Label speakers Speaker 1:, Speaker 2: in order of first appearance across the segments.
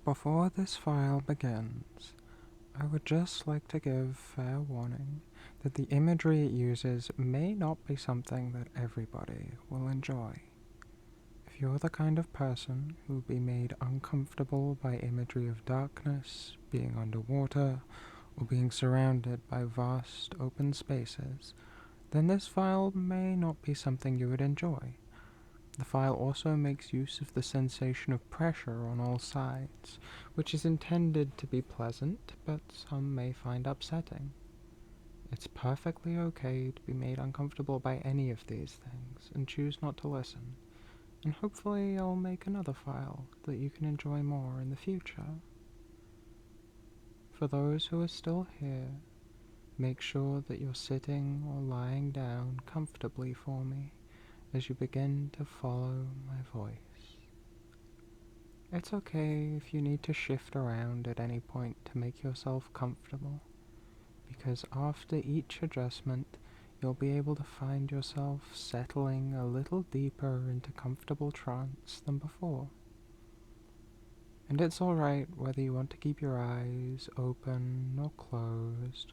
Speaker 1: Before this file begins, I would just like to give fair warning that the imagery it uses may not be something that everybody will enjoy. If you're the kind of person who will be made uncomfortable by imagery of darkness, being underwater, or being surrounded by vast open spaces, then this file may not be something you would enjoy. The file also makes use of the sensation of pressure on all sides, which is intended to be pleasant, but some may find upsetting. It's perfectly okay to be made uncomfortable by any of these things and choose not to listen, and hopefully I'll make another file that you can enjoy more in the future. For those who are still here, make sure that you're sitting or lying down comfortably for me as you begin to follow my voice. It's okay if you need to shift around at any point to make yourself comfortable, because after each adjustment, you'll be able to find yourself settling a little deeper into comfortable trance than before. And it's alright whether you want to keep your eyes open or closed,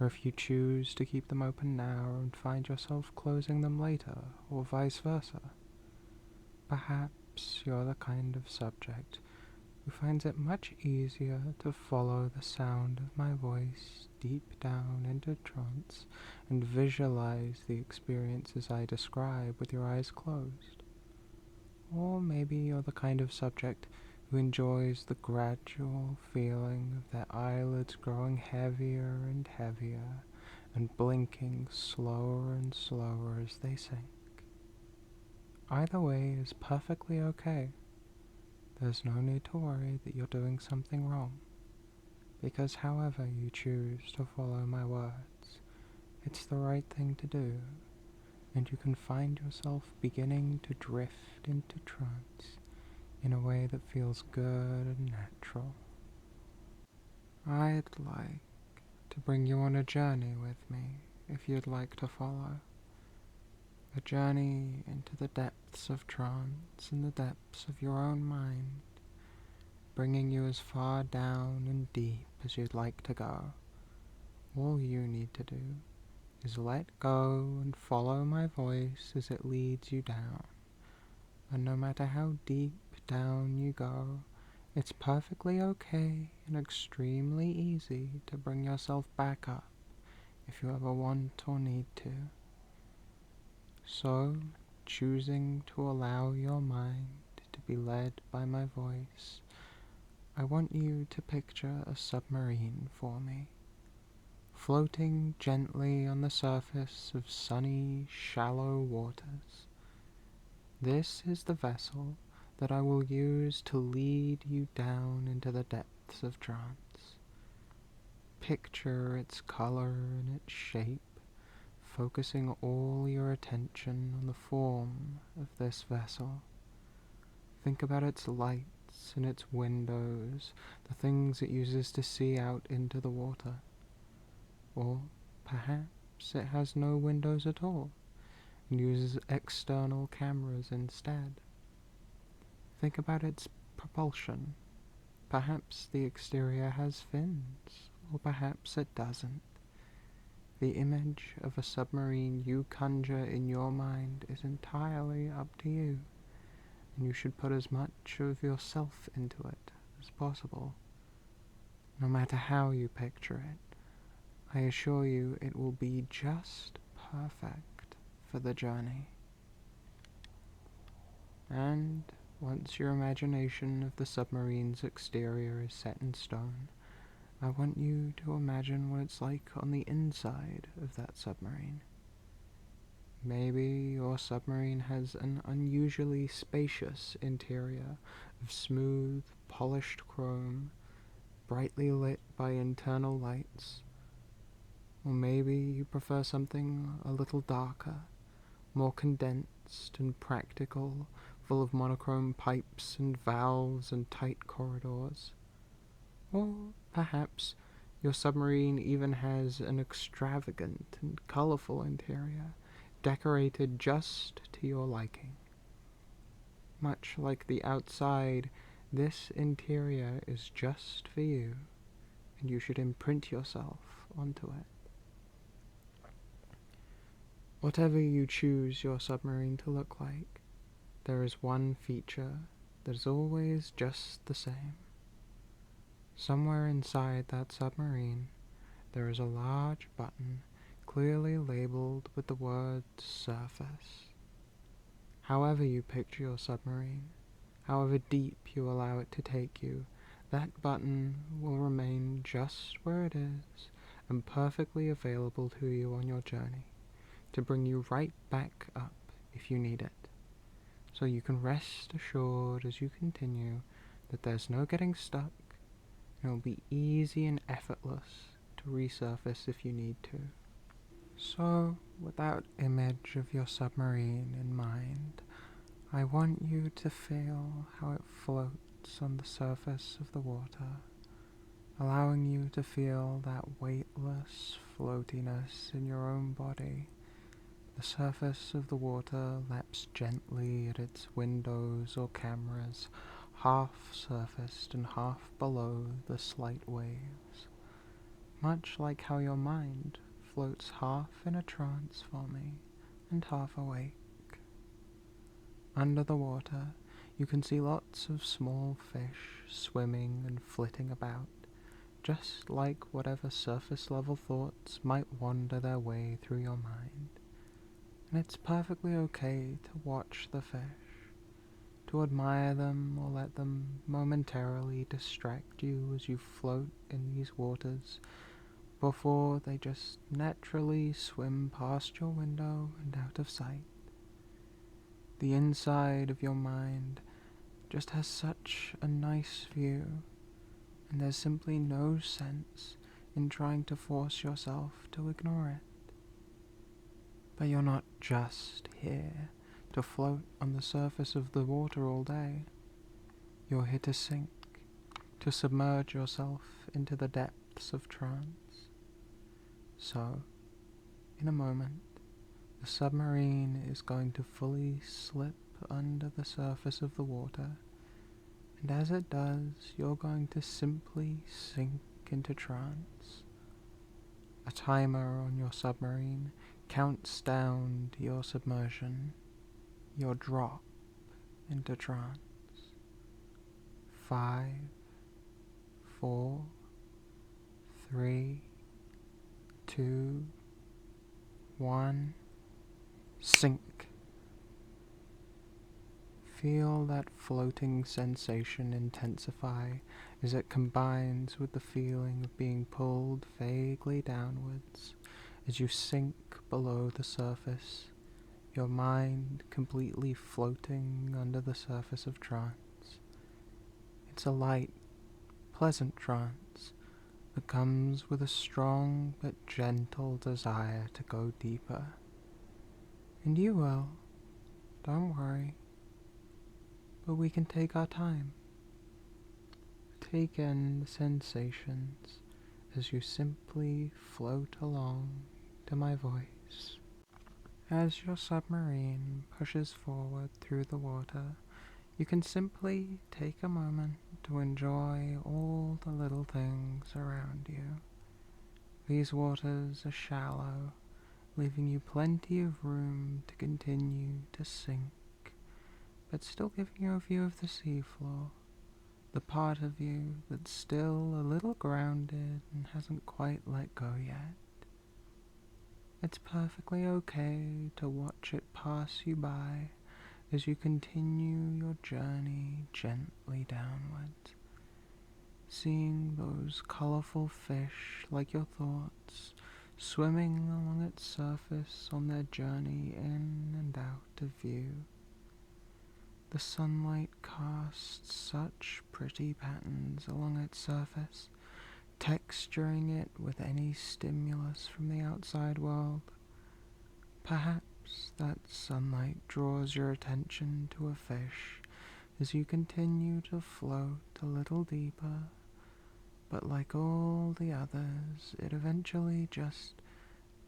Speaker 1: or if you choose to keep them open now and find yourself closing them later, or vice versa. Perhaps you're the kind of subject who finds it much easier to follow the sound of my voice deep down into trance and visualize the experiences I describe with your eyes closed. Or maybe you're the kind of subject who enjoys the gradual feeling of their eyelids growing heavier and heavier and blinking slower and slower as they sink. Either way is perfectly okay. There's no need to worry that you're doing something wrong, because however you choose to follow my words, it's the right thing to do, and you can find yourself beginning to drift into trance in a way that feels good and natural. I'd like to bring you on a journey with me if you'd like to follow. A journey into the depths of trance and the depths of your own mind, bringing you as far down and deep as you'd like to go. All you need to do is let go and follow my voice as it leads you down. And no matter how deep down you go, it's perfectly okay and extremely easy to bring yourself back up if you ever want or need to. So, choosing to allow your mind to be led by my voice, I want you to picture a submarine for me, floating gently on the surface of sunny, shallow waters. This is the vessel that I will use to lead you down into the depths of trance. Picture its color and its shape, focusing all your attention on the form of this vessel. Think about its lights and its windows, the things it uses to see out into the water. Or perhaps it has no windows at all and uses external cameras instead. Think about its propulsion. Perhaps the exterior has fins, or perhaps it doesn't. The image of a submarine you conjure in your mind is entirely up to you, and you should put as much of yourself into it as possible. No matter how you picture it, I assure you it will be just perfect for the journey. And once your imagination of the submarine's exterior is set in stone, I want you to imagine what it's like on the inside of that submarine. Maybe your submarine has an unusually spacious interior of smooth, polished chrome, brightly lit by internal lights. Or maybe you prefer something a little darker, more condensed and practical, full of monochrome pipes and valves and tight corridors. Or perhaps your submarine even has an extravagant and colorful interior, decorated just to your liking. Much like the outside This interior is just for you, and you should imprint yourself onto it. Whatever you choose your submarine to look like, there is one feature that is always just the same. Somewhere inside that submarine, there is a large button clearly labeled with the word surface. However you picture your submarine, however deep you allow it to take you, that button will remain just where it is and perfectly available to you on your journey, to bring you right back up if you need it. So you can rest assured as you continue that there's no getting stuck, and it'll be easy and effortless to resurface if you need to. So, with that image of your submarine in mind, I want you to feel how it floats on the surface of the water, allowing you to feel that weightless floatiness in your own body. The surface of the water laps gently at its windows or cameras, half surfaced and half below the slight waves, much like how your mind floats half in a trance for me and half awake. Under the water, you can see lots of small fish swimming and flitting about, just like whatever surface level thoughts might wander their way through your mind. And it's perfectly okay to watch the fish, to admire them or let them momentarily distract you as you float in these waters before they just naturally swim past your window and out of sight. The inside of your mind just has such a nice view, and there's simply no sense in trying to force yourself to ignore it. But you're not just here to float on the surface of the water all day. You're here to sink, to submerge yourself into the depths of trance. So, in a moment, the submarine is going to fully slip under the surface of the water, and as it does, you're going to simply sink into trance. A timer on your submarine counts down to your submersion, your drop into trance. 5, 4, 3, 2, 1, sink. Feel that floating sensation intensify as it combines with the feeling of being pulled vaguely downwards as you sink below the surface, your mind completely floating under the surface of trance. It's a light, pleasant trance that comes with a strong but gentle desire to go deeper. And you will, don't worry. But we can take our time. Take in the sensations as you simply float along to my voice. As your submarine pushes forward through the water, you can simply take a moment to enjoy all the little things around you. These waters are shallow, leaving you plenty of room to continue to sink, but still giving you a view of the seafloor, the part of you that's still a little grounded and hasn't quite let go yet. It's perfectly okay to watch it pass you by as you continue your journey gently downwards, seeing those colourful fish like your thoughts swimming along its surface on their journey in and out of view. The sunlight casts such pretty patterns along its surface, texturing it with any stimulus from the outside world. Perhaps that sunlight draws your attention to a fish as you continue to float a little deeper, but like all the others, it eventually just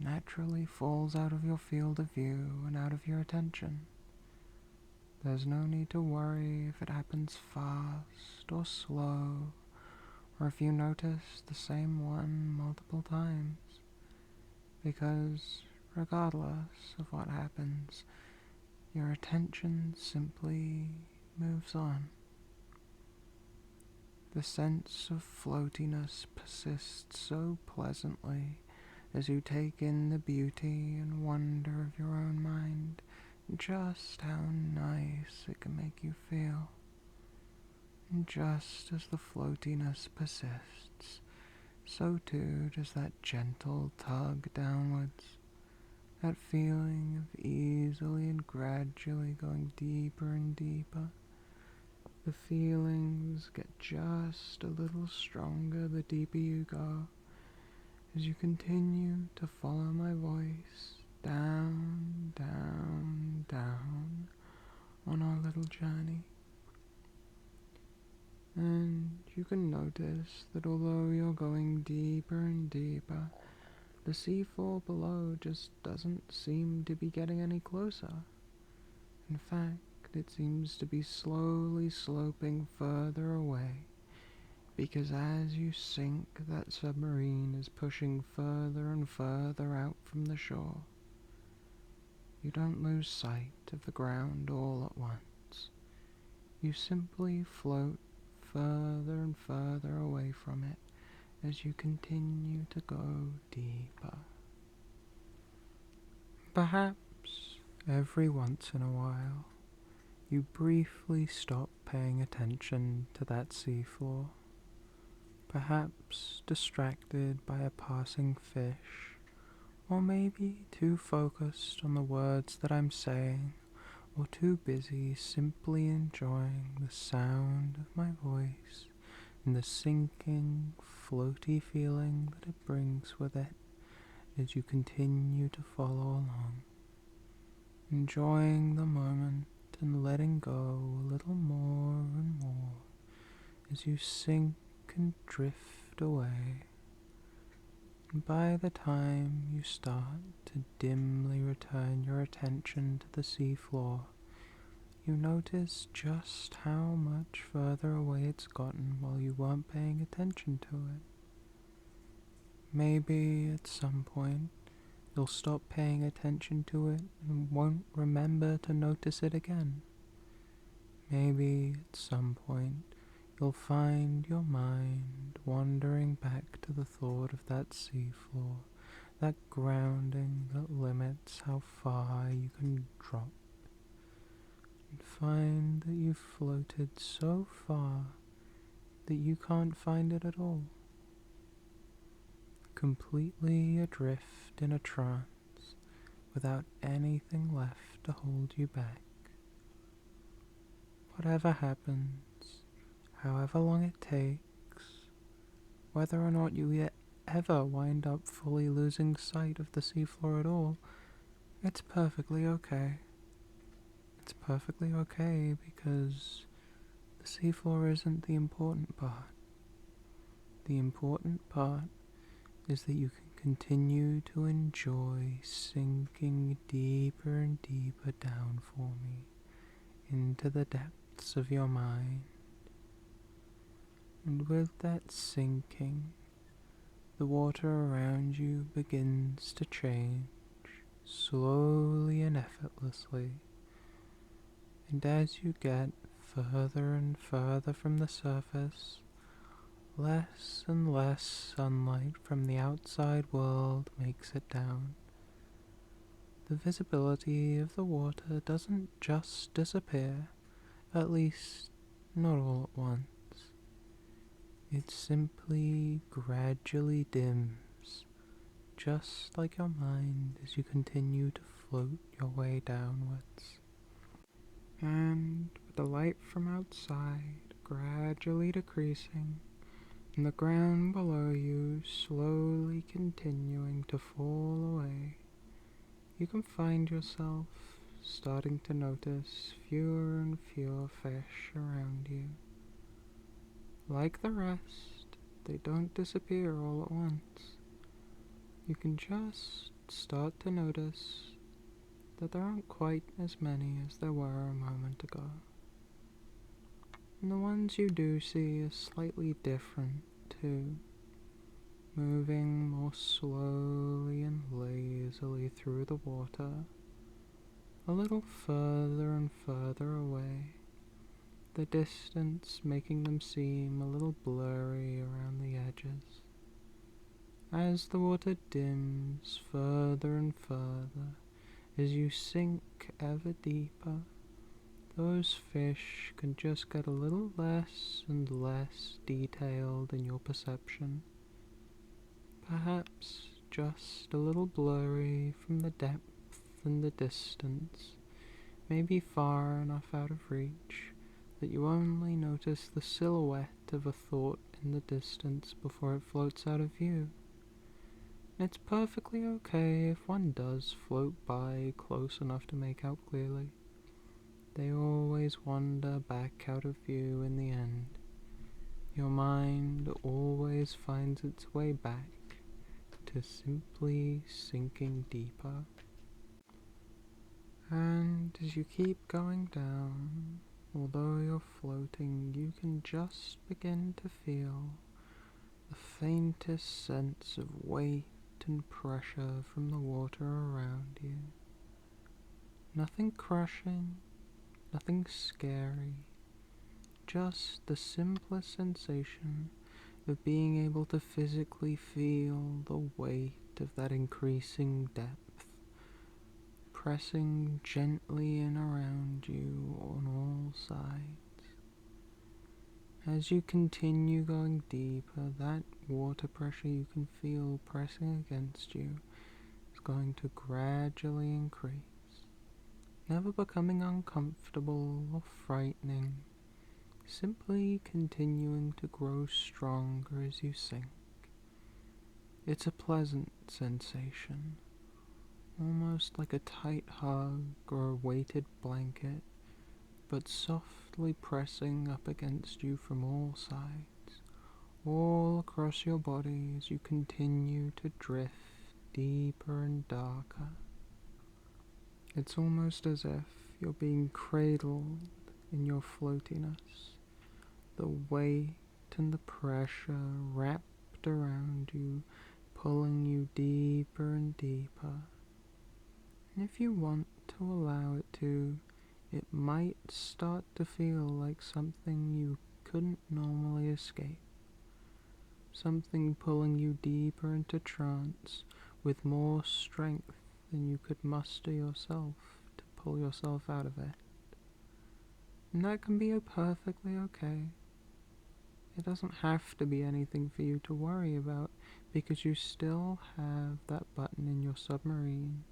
Speaker 1: naturally falls out of your field of view and out of your attention. There's no need to worry if it happens fast or slow, or if you notice the same one multiple times, because regardless of what happens, your attention simply moves on. The sense of floatiness persists so pleasantly as you take in the beauty and wonder of your own mind, and just how nice it can make you feel. And just as the floatiness persists, so too does that gentle tug downwards, that feeling of easily and gradually going deeper and deeper. The feelings get just a little stronger the deeper you go, as you continue to follow my voice down, down, down on our little journey. And you can notice that although you're going deeper and deeper, the seafloor below just doesn't seem to be getting any closer. In fact, it seems to be slowly sloping further away, because as you sink, that submarine is pushing further and further out from the shore. You don't lose sight of the ground all at once. You simply float further and further away from it as you continue to go deeper. Perhaps every once in a while, you briefly stop paying attention to that seafloor, perhaps distracted by a passing fish, or maybe too focused on the words that I'm saying, or too busy simply enjoying the sound of my voice and the sinking, floaty feeling that it brings with it as you continue to follow along, enjoying the moment and letting go a little more and more as you sink and drift away. And by the time you start to dimly return your attention to the seafloor, you notice just how much further away it's gotten while you weren't paying attention to it. Maybe at some point you'll stop paying attention to it and won't remember to notice it again. Maybe at some point you'll find your mind wandering back to the thought of that seafloor, that grounding that limits how far you can drop, and find that you've floated so far that you can't find it at all, completely adrift in a trance without anything left to hold you back. Whatever happens, however long it takes, whether or not you ever wind up fully losing sight of the seafloor at all, it's perfectly okay. It's perfectly okay because the seafloor isn't the important part. The important part is that you can continue to enjoy sinking deeper and deeper down for me into the depths of your mind. And with that sinking, the water around you begins to change slowly and effortlessly. And as you get further and further from the surface, less and less sunlight from the outside world makes it down. The visibility of the water doesn't just disappear, at least not all at once. It simply gradually dims, just like your mind as you continue to float your way downwards. And with the light from outside gradually decreasing, and the ground below you slowly continuing to fall away, you can find yourself starting to notice fewer and fewer fish around you. Like the rest, they don't disappear all at once. You can just start to notice that there aren't quite as many as there were a moment ago. And the ones you do see are slightly different too, moving more slowly and lazily through the water, a little further and further away, the distance making them seem a little blurry around the edges. As the water dims further and further, as you sink ever deeper, those fish can just get a little less and less detailed in your perception. Perhaps just a little blurry from the depth and the distance, maybe far enough out of reach that you only notice the silhouette of a thought in the distance before it floats out of view. It's perfectly okay if one does float by close enough to make out clearly. They always wander back out of view in the end. Your mind always finds its way back to simply sinking deeper. And as you keep going down, although you're floating, you can just begin to feel the faintest sense of weight and pressure from the water around you. Nothing crushing, nothing scary, just the simplest sensation of being able to physically feel the weight of that increasing depth, pressing gently in around you on all sides. As you continue going deeper, that water pressure you can feel pressing against you is going to gradually increase, never becoming uncomfortable or frightening, simply continuing to grow stronger as you sink. It's a pleasant sensation, almost like a tight hug or a weighted blanket, but softly pressing up against you from all sides, all across your body as you continue to drift deeper and darker. It's almost as if you're being cradled in your floatiness, the weight and the pressure wrapped around you, pulling you deeper and deeper. And if you want to allow it to, it might start to feel like something you couldn't normally escape. Something pulling you deeper into trance with more strength than you could muster yourself to pull yourself out of it. And that can be perfectly okay. It doesn't have to be anything for you to worry about, because you still have that button in your submarine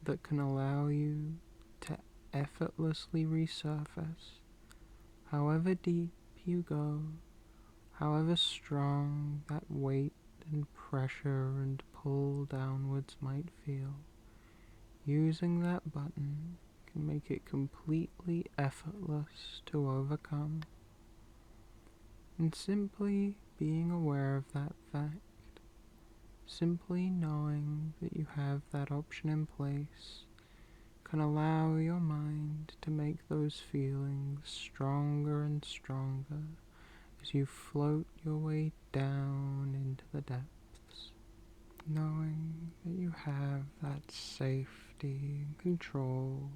Speaker 1: that can allow you to effortlessly resurface. However deep you go, however strong that weight and pressure and pull downwards might feel, using that button can make it completely effortless to overcome. And simply being aware of that fact, simply knowing that you have that option in place, can allow your mind to make those feelings stronger and stronger as you float your way down into the depths, knowing that you have that safety and control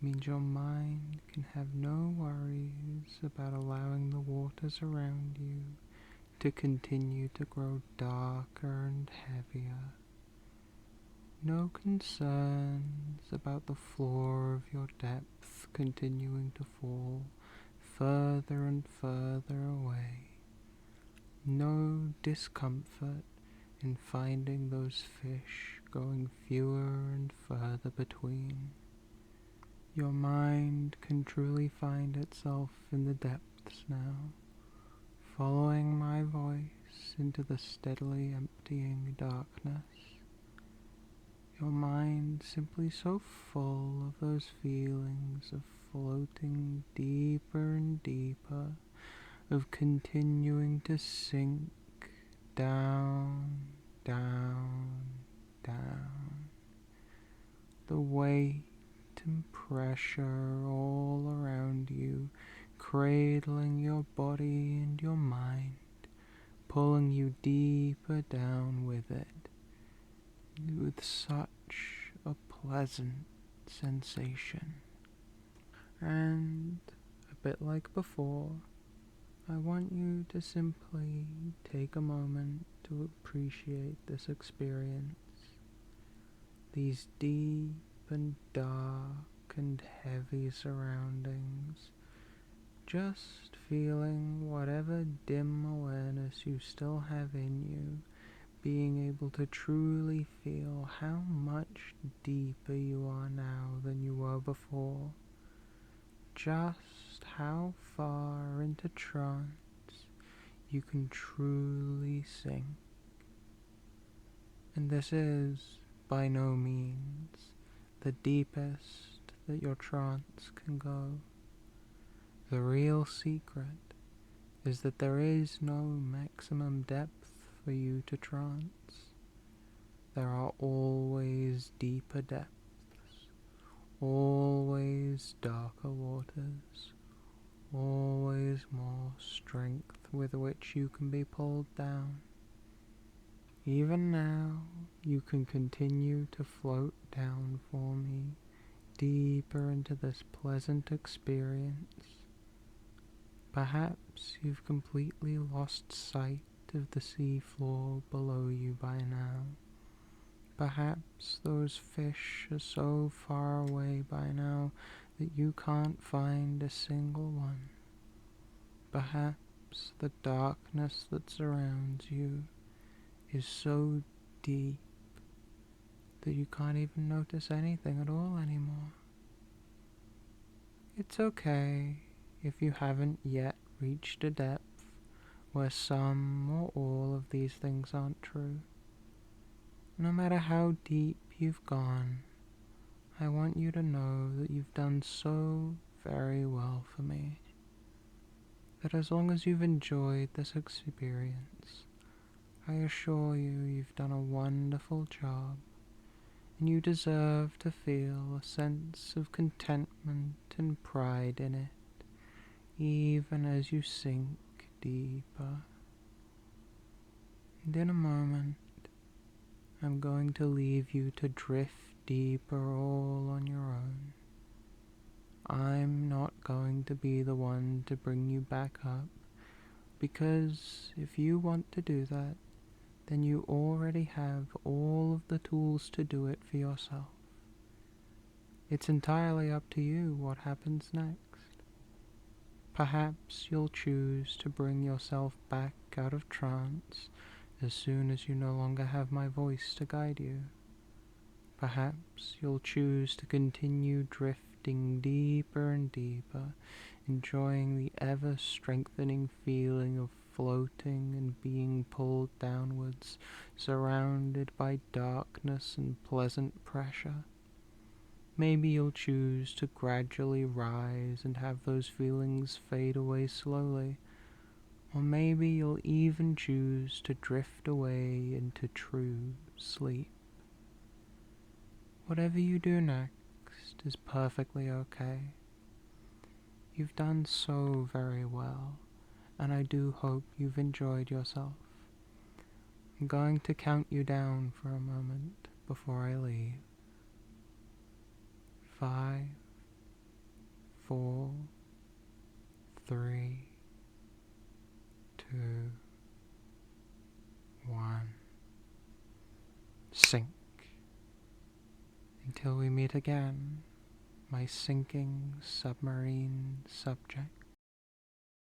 Speaker 1: means your mind can have no worries about allowing the waters around you to continue to grow darker and heavier. No concerns about the floor of your depth continuing to fall further and further away. No discomfort in finding those fish going fewer and further between. Your mind can truly find itself in the depths now, following my voice into the steadily emptying darkness. Your mind simply so full of those feelings of floating deeper and deeper, of continuing to sink down, down, down. The weight and pressure all around you, cradling your body and your mind, pulling you deeper down with it, with such a pleasant sensation. And a bit like before, I want you to simply take a moment to appreciate this experience, these deep and dark and heavy surroundings, just feeling whatever dim awareness you still have in you, being able to truly feel how much deeper you are now than you were before, just how far into trance you can truly sink. And this is, by no means, the deepest that your trance can go. The real secret is that there is no maximum depth for you to trance. There are always deeper depths, always darker waters, always more strength with which you can be pulled down. Even now, you can continue to float down for me, deeper into this pleasant experience. Perhaps you've completely lost sight of the sea floor below you by now. Perhaps those fish are so far away by now that you can't find a single one. Perhaps the darkness that surrounds you is so deep that you can't even notice anything at all anymore. It's okay if you haven't yet reached a depth where some or all of these things aren't true. No matter how deep you've gone, I want you to know that you've done so very well for me. That as long as you've enjoyed this experience, I assure you you've done a wonderful job, and you deserve to feel a sense of contentment and pride in it, even as you sink deeper. And in a moment, I'm going to leave you to drift deeper all on your own. I'm not going to be the one to bring you back up, because if you want to do that, then you already have all of the tools to do it for yourself. It's entirely up to you what happens next. Perhaps you'll choose to bring yourself back out of trance as soon as you no longer have my voice to guide you. Perhaps you'll choose to continue drifting deeper and deeper, enjoying the ever-strengthening feeling of floating and being pulled downwards, surrounded by darkness and pleasant pressure. Maybe you'll choose to gradually rise and have those feelings fade away slowly, or maybe you'll even choose to drift away into true sleep. Whatever you do next is perfectly okay. You've done so very well, and I do hope you've enjoyed yourself. I'm going to count you down for a moment before I leave. 5, 4, 3, 2, 1. Sink. Until we meet again, my sinking submarine subject.